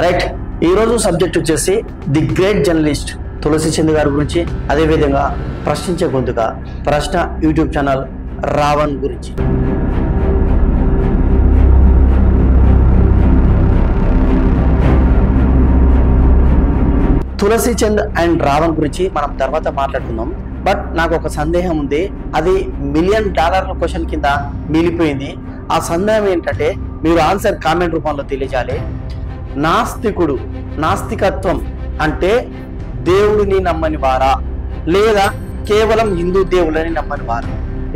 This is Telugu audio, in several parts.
రైట్, ఈరోజు సబ్జెక్ట్ వచ్చేసి ది గ్రేట్ జర్నలిస్ట్ తులసి చంద్ గారి గురించి, అదేవిధంగా ప్రశ్నించే గొంతుగా ప్రశ్న యూట్యూబ్ ఛానల్ రావణ్ గురించి. తులసి చంద్ అండ్ రావణ్ గురించి మనం తర్వాత మాట్లాడుకుందాం. బట్ నాకు ఒక సందేహం ఉంది, అది $1 మిలియన్ క్వశ్చన్ కింద మిగిలిపోయింది. ఆ సందేహం ఏంటంటే మీరు ఆన్సర్ కామెంట్ రూపంలో తెలియజేయాలి. నాస్తికుడు, నాస్తికత్వం అంటే దేవుడిని నమ్మని వారా లేదా కేవలం హిందూ దేవుళ్ళని నమ్మని వారా?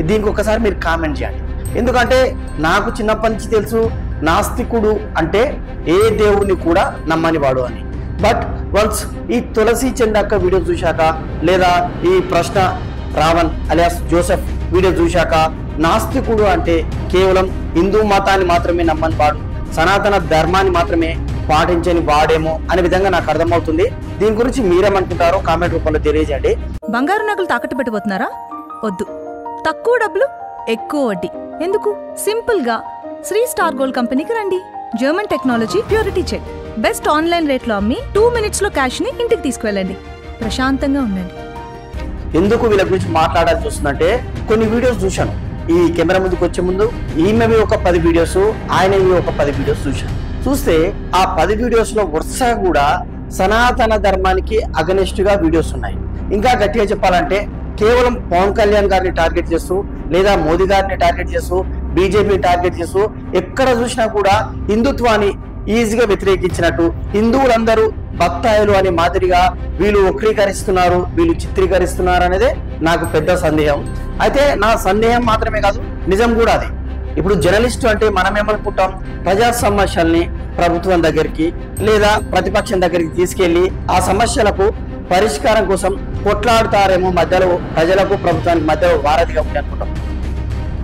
దీనికి ఒకసారి మీరు కామెంట్ చేయండి. ఎందుకంటే నాకు చిన్నప్పటి నుంచి తెలుసు నాస్తికుడు అంటే ఏ దేవుడిని కూడా నమ్మని వాడు అని. బట్ వన్స్ ఈ తులసి చంద్ అక్క వీడియో చూశాక లేదా ఈ ప్రశ్న రావణ్ అలియాస్ జోసెఫ్ వీడియో చూశాక నాస్తికుడు అంటే కేవలం హిందూ మతాన్ని మాత్రమే నమ్మని వాడు, సనాతన ధర్మాన్ని మాత్రమే పాటించని వాడేమో అనే విధంగా నాకు అర్థమవుతుంది. దీని గురించి మీరేమనుకుంటారో కామెంట్ రూపంలో తెలియజేయండి. బంగారు నగలు తాకట్టు పెట్టబోతున్నారా? వద్దు. తక్కువ డబ్బులు ఎక్కువ వడ్డీ ఎందుకు? సింపుల్ గా శ్రీ స్టార్ గోల్డ్ కంపెనీకి రండి. German technology, purity check, best online రేట్లో అమ్మి 2 minutes లో క్యాష్ ని ఇంటికి తీసుకువెళ్ళండి. ప్రశాంతంగా ఉండండి. ఎందుకు వీళ్ళ గురించి మాట్లాడాల్సి వస్తుందంటే కొన్ని వీడియోస్ చూశాను. ఈ కెమెరా ముందుకు వచ్చే ముందు ఈమెవి ఒక 10 వీడియోస్, ఆయనవి ఒక 10 వీడియోస్ చూశాను. చూస్తే ఆ 10 వీడియోస్ లో వరుసగా కూడా సనాతన ధర్మానికి అగనెస్ట్ గా వీడియోస్ ఉన్నాయి. ఇంకా గట్టిగా చెప్పాలంటే కేవలం పవన్ కళ్యాణ్ గారిని టార్గెట్ చేస్తూ లేదా మోదీ గారిని టార్గెట్ చేస్తూ బీజేపీని టార్గెట్ చేస్తూ ఎక్కడ చూసినా కూడా హిందుత్వాన్ని ఈజీగా వ్యతిరేకించినట్టు, హిందువులందరూ భక్తాయులు అనే మాదిరిగా వీళ్ళు వక్రీకరిస్తున్నారు, వీళ్ళు చిత్రీకరిస్తున్నారు అనేది నాకు పెద్ద సందేహం. అయితే నా సందేహం మాత్రమే కాదు, నిజం కూడా అది. ఇప్పుడు జర్నలిస్టు అంటే మనం ఏమనుకుంటాం, ప్రజా సమస్యల్ని ప్రభుత్వం దగ్గరికి లేదా ప్రతిపక్షం దగ్గరికి తీసుకెళ్లి ఆ సమస్యలకు పరిష్కారం కోసం కొట్లాడుతారేమో, మధ్యలో ప్రజలకు ప్రభుత్వానికి మధ్యలో వారధిగా ఉండి అనుకుంటాం.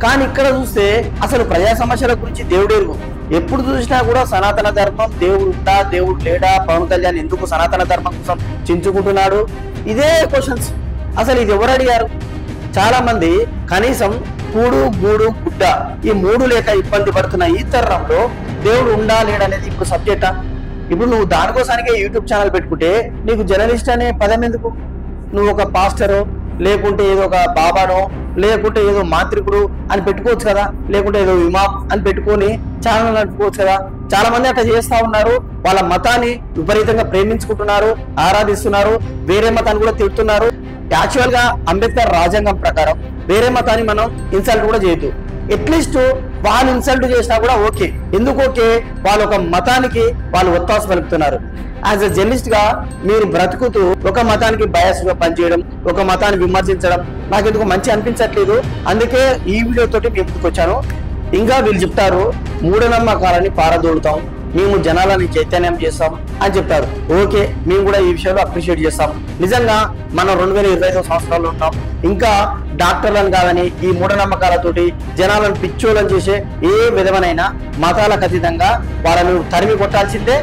కానీ ఇక్కడ చూస్తే అసలు ప్రజా సమస్యల గురించి దేవుడెరుగు. ఎప్పుడు చూసినా కూడా సనాతన ధర్మం, దేవుడు ఉందా దేవుడు లేడా, పవన్ కళ్యాణ్ ఎందుకు సనాతన ధర్మం కోసం చించుకుంటున్నాడు, ఇదే క్వశ్చన్స్. అసలు ఇది ఎవరు అడిగారు? చాలా మంది కనీసం కూడు గూడు గుడ్డ ఈ 3 లేక ఇబ్బంది పడుతున్న ఈ తరంలో దేవుడు ఉండా లేడనేది ఇప్పుడు సబ్జెక్టా? ఇప్పుడు నువ్వు దానికోసానికే యూట్యూబ్ ఛానల్ పెట్టుకుంటే నీకు జర్నలిస్ట్ అనే పదం ఎందుకు? నువ్వు ఒక పాస్టరో లేకుంటే ఏదో ఒక బాబానో లేకుంటే ఏదో మాంత్రికుడు అని పెట్టుకోవచ్చు కదా, లేకుంటే ఏదో ఇమాం అని పెట్టుకొని ఛానల్ నడుపుకోవచ్చు కదా. చాలా మంది అట్లా చేస్తా ఉన్నారు. వాళ్ళ మతాన్ని విపరీతంగా ప్రేమించుకుంటున్నారు, ఆరాధిస్తున్నారు, వేరే మతాన్ని కూడా తిడుతున్నారు. యాక్చువల్ గా అంబేద్కర్ రాజ్యాంగం ప్రకారం వేరే మతాన్ని మనం ఇన్సల్ట్ కూడా చేయొద్దు. అట్లీస్ట్ వాళ్ళు ఇన్సల్ట్ చేసినా కూడా ఓకే. ఎందుకు ఓకే? వాళ్ళు ఒక మతానికి వాళ్ళు ఒత్తాసు పలుకుతున్నారు. యాజ్ ఎ జర్నలిస్ట్ గా మీరు బ్రతుకుతూ ఒక మతానికి బయాస్ గా పనిచేయడం, ఒక మతాన్ని విమర్శించడం నాకు ఎందుకు మంచి అనిపించట్లేదు. అందుకే ఈ వీడియో తోటి మేము ముందుకు వచ్చాను. ఇంకా వీళ్ళు చెప్తారు మూఢనమ్మకాలని పారదోడుతాం, మేము జనాలని చైతన్యం చేస్తాం అని చెప్తారు. ఓకే, మేము కూడా ఈ విషయంలో అప్రిషియేట్ చేస్తాం. నిజంగా మనం 2025వ సంవత్సరాల్లో ఉన్నాం. ఇంకా డాక్టర్లను కాదని ఈ మూఢనమ్మకాలతోటి జనాలను పిచ్చోళ్ళని చేసే ఏ విధమైన మతాలకు అతీతంగా వాళ్ళను తరిమి కొట్టాల్సిందే,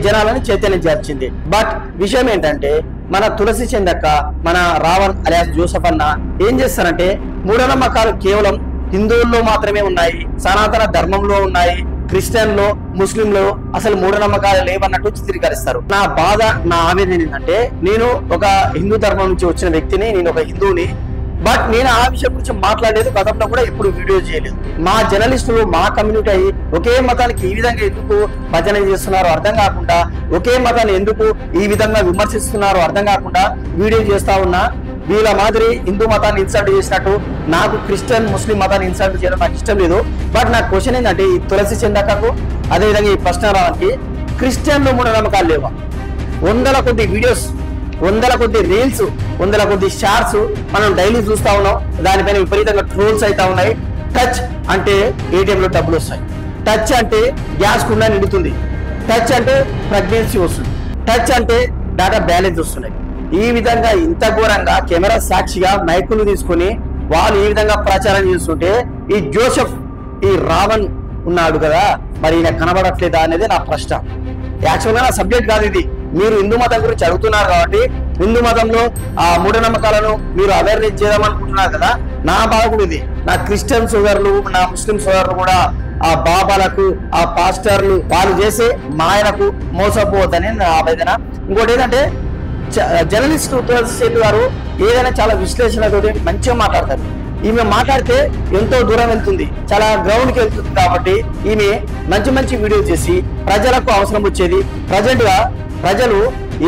జనాలను చైతన్యం చేయాల్సిందే. బట్ విషయం ఏంటంటే మన తులసి చంద్ అక్క, మన రావణ్ అలియాస్ జోసెఫ్ అన్న ఏం చేస్తారంటే మూఢనమ్మకాలు కేవలం హిందువుల్లో మాత్రమే ఉన్నాయి, సనాతన ధర్మంలో ఉన్నాయి, క్రిస్టియన్లో ముస్లింలో అసలు మూఢనమ్మకాలు లేవన్నట్టు చిత్రీకరిస్తారు. నా బాధ, నా ఆవేదన ఏంటంటే నేను ఒక హిందూ ధర్మం నుంచి వచ్చిన వ్యక్తిని, నేను ఒక హిందువుని. బట్ నేను ఆ విషయం గురించి మాట్లాడలేదు, గతంలో కూడా ఎప్పుడు వీడియో చేయలేదు. మా జర్నలిస్టులు మా కమ్యూనిటీ అయ్యి ఒకే మతానికి ఈ విధంగా ఎందుకు భజన చేస్తున్నారో అర్థం కాకుండా, ఒకే మతాన్ని ఎందుకు ఈ విధంగా విమర్శిస్తున్నారో అర్థం కాకుండా వీడియో చేస్తా ఉన్నా. వీళ్ళ మాదిరి హిందూ మతాన్ని ఇన్సల్ట్ చేసినట్టు నాకు క్రిస్టియన్ ముస్లిం మతాన్ని ఇన్సల్ట్ చేయడం నాకు ఇష్టం లేదు. బట్ నాకు క్వశ్చన్ ఏంటంటే ఈ తులసి చంద్ అక్కకు అదేవిధంగా ఈ ప్రశ్న రావడానికి క్రిస్టియన్లో మూఢనమ్మకాలు లేవా? 100 కొద్ది వీడియోస్, 100 కొద్ది రీల్స్, 100 కొద్ది షార్ట్స్ మనం డైలీ చూస్తా ఉన్నాం. దానిపైన విపరీతంగా ట్రోల్స్ అవుతా ఉన్నాయి. టచ్ అంటే ఏటీఎంలో డబ్బులు వస్తాయి, టచ్ అంటే గ్యాస్ కుండా నిండుతుంది, టచ్ అంటే ప్రెగ్నెన్సీ వస్తుంది, టచ్ అంటే డేటా బ్యాలెన్స్ వస్తున్నాయి. ఈ విధంగా ఇంత ఘోరంగా కెమెరా సాక్షిగా మైకులు తీసుకుని వాళ్ళు ఈ విధంగా ప్రచారం చేస్తుంటే ఈ జోసెఫ్, ఈ రావణ్ ఉన్నాడు కదా, మరి ఈయన కనబడట్లేదా అనేది నా ప్రశ్న. యాక్చువల్గా నా సబ్జెక్ట్ కాదు ఇది. మీరు హిందూ మతం గురించి అడుగుతున్నారు కాబట్టి హిందూ మతంలో ఆ మూఢనమ్మకాలను మీరు అవేర్నెస్ చేద్దామనుకుంటున్నారు కదా, నా బాధ కూడా ఇది. నా క్రిస్టియన్ సోదరులు, నా ముస్లిం సోదరులు కూడా ఆ బాబాలకు, ఆ పాస్టర్లు వాళ్ళు చేసే మాయలకు మోసపోవద్దని నా ఆవేదన. ఇంకోటి ఏంటంటే జర్నలిస్ట్ తులసి చెట్టు గారు ఏదైనా చాలా విశ్లేషణతోటి మంచిగా మాట్లాడతారు. ఈమె మాట్లాడితే ఎంతో దూరం వెళ్తుంది, చాలా గ్రౌండ్కి వెళ్తుంది. కాబట్టి ఈమె మంచి మంచి వీడియో చేసి ప్రజలకు అవసరం వచ్చేది, ప్రజెంట్ గా ప్రజలు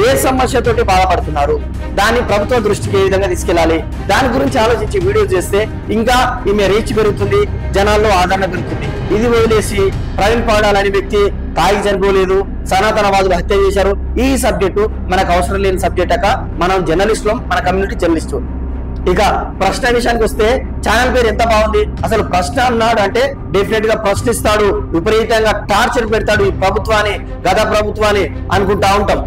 ఏ సమస్యతోటి బాధపడుతున్నారు, దాన్ని ప్రభుత్వ దృష్టికి ఏ విధంగా తీసుకెళ్లాలి, దాని గురించి ఆలోచించి వీడియో చేస్తే ఇంకా ఈమె రీచ్ పెరుగుతుంది, జనాల్లో ఆదరణ పెరుగుతుంది. ఇది వదిలేసి ప్రవీణ్ పగడాల్ అనే వ్యక్తి తాగి చనిపోలేదు, సనాతనవాదులు హత్య చేశారు, ఈ సబ్జెక్టు మనకు అవసరం లేని సబ్జెక్ట్ అక్క. మనం జర్నలిస్టులం, మన కమ్యూనిటీ జర్నలిస్టు. ఇక ప్రశ్న విషయానికి వస్తే ఛానల్ పేరు ఎంత బాగుంది. అసలు ప్రశ్న అన్నాడు అంటే డెఫినెట్ గా ప్రశ్నిస్తాడు, విపరీతంగా టార్చర్ పెడతాడు ఈ ప్రభుత్వాన్ని, గత ప్రభుత్వాన్ని అనుకుంటా ఉంటాం.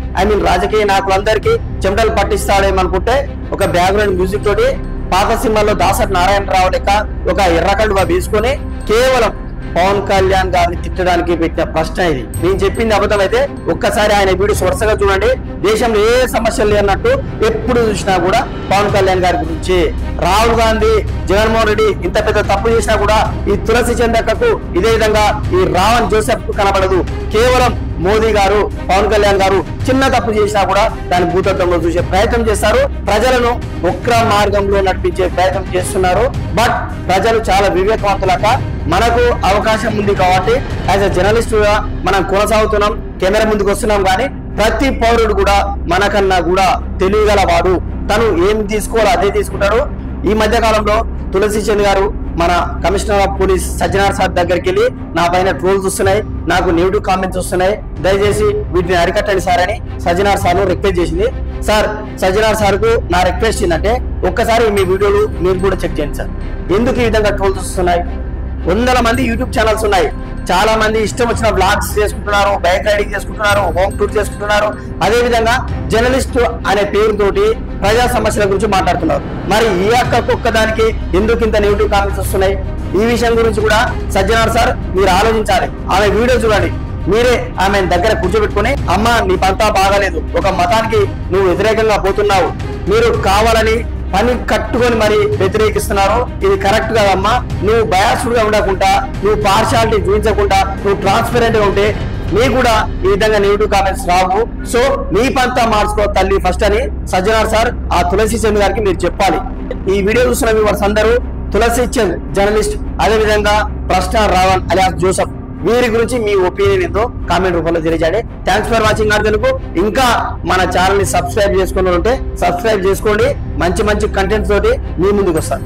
రాజకీయ నాయకులందరికీ చెమటలు పట్టిస్తాడేమనుకుంటే ఒక బ్యాక్గ్రౌండ్ మ్యూజిక్ తోటి పాత సినిమాల్లో దాసరి నారాయణరావు లెక్క ఒక ఎర్రకండువా వేసుకొని కేవలం పవన్ కళ్యాణ్ గారిని తిట్టడానికి పెట్టిన ప్రశ్న ఇది. నేను చెప్పింది అబద్ధం అయితే ఒక్కసారి ఆయన వీడియోస్ వరుసగా చూడండి. దేశంలో ఏ సమస్యలు లేనట్టు ఎప్పుడు చూసినా కూడా పవన్ కళ్యాణ్ గారి గురించి, రాహుల్ గాంధీ, జగన్మోహన్ రెడ్డి ఇంత పెద్ద తప్పు చేసినా కూడా ఈ తులసి చంద్రకకు ఇదే విధంగా ఈ రావణ్ జోసెఫ్ కు కనబడదు. కేవలం మోదీ గారు, పవన్ కళ్యాణ్ గారు చిన్న తప్పు చేసినా కూడా దాని భూతత్వంలో చూసే ప్రయత్నం చేస్తారు, ప్రజలను వక్ర మార్గంలో నడిపించే ప్రయత్నం చేస్తున్నారు. బట్ ప్రజలు చాలా వివేకవంతులక, మనకు అవకాశం ఉంది కాబట్టి యాజ్ ఎ జర్నలిస్ట్ గా మనం కొనసాగుతున్నాం, కెమెరా ముందుకు వస్తున్నాం. కానీ ప్రతి పౌరుడు కూడా మనకన్నా కూడా తెలియగల వాడు, తను ఏం తీసుకోవాలో అదే తీసుకుంటాడు. ఈ మధ్య కాలంలో తులసి చంద్ గారు మన commissioner of police Sajjanar sir దగ్గరికి వెళ్ళి నా పైన ట్రోల్స్ వస్తున్నాయి, నాకు నెగిటివ్ కామెంట్స్ వస్తున్నాయి, దయచేసి వీటిని అరికట్టండి సార్ అని సజ్జనార్ సార్ రిక్వెస్ట్ చేసింది. సార్, సజ్జనార్ సార్ కు నా రిక్వెస్ట్ ఏంటంటే ఒక్కసారి మీ వీడియోలు మీరు కూడా చెక్ చేయండి సార్. ఎందుకు ఈ విధంగా ట్రోల్స్ వస్తున్నాయి? వందల మంది యూట్యూబ్ ఛానల్స్ ఉన్నాయి, చాలా మంది ఇష్టం వచ్చిన బ్లాగ్స్ చేసుకుంటున్నారు, బైక్ రైడింగ్ చేసుకుంటున్నారు, హోమ్ టూర్ చేసుకుంటున్నారు. అదే విధంగా జర్నలిస్ట్ అనే పేరుతోటి ప్రజా సమస్యల గురించి మాట్లాడుతున్నారు. మరి ఈ ఒక్కదానికి ఎందుకు ఇంత నెగిటివ్ కామెంట్స్ వస్తున్నాయి? ఈ విషయం గురించి కూడా సజ్జనార్ సార్ మీరు ఆలోచించాలి. ఆమె వీడియో చూడండి, మీరే ఆమె దగ్గర కూర్చోబెట్టుకుని, అమ్మ నీ పంతా బాగాలేదు, ఒక మతానికి నువ్వు వ్యతిరేకంగా పోతున్నావు, మీరు కావాలని పని కట్టుకొని మరి వ్యతిరేకిస్తున్నారు, ఇది కరెక్ట్ కాదమ్మా, నువ్వు బయాస్డ్ గా ఉండకుండా, నువ్వు పార్షాలిటీ చూపించకుండా, నువ్వు ట్రాన్స్పరెంట్ గా ఉంటే నీ కూడా ఈ విధంగా నెగిటివ్ కామెంట్స్ రావు. సో నీ పంతా మార్చుకో తల్లి ఫస్ట్ అని సజ్జనార్ సార్ ఆ తులసి చంద్ గారికి మీరు చెప్పాలి. ఈ వీడియో చూసిన వ్యూవర్స్ అందరూ తులసి చంద్ జర్నలిస్ట్, అదే విధంగా ప్రశ్న రావణ్ అలియాస్ జోసెఫ్, వీరి గురించి మీ ఒపీనియన్ ఏందో కామెంట్ రూపంలో తెలియజేయండి. Thanks for watching R Telugu. ఇంకా మన ఛానల్ ని సబ్స్క్రైబ్ చేసుకుని ఉంటే సబ్స్క్రైబ్ చేసుకోండి. మంచి మంచి కంటెంట్ తోటి మీ ముందుకు వస్తాను.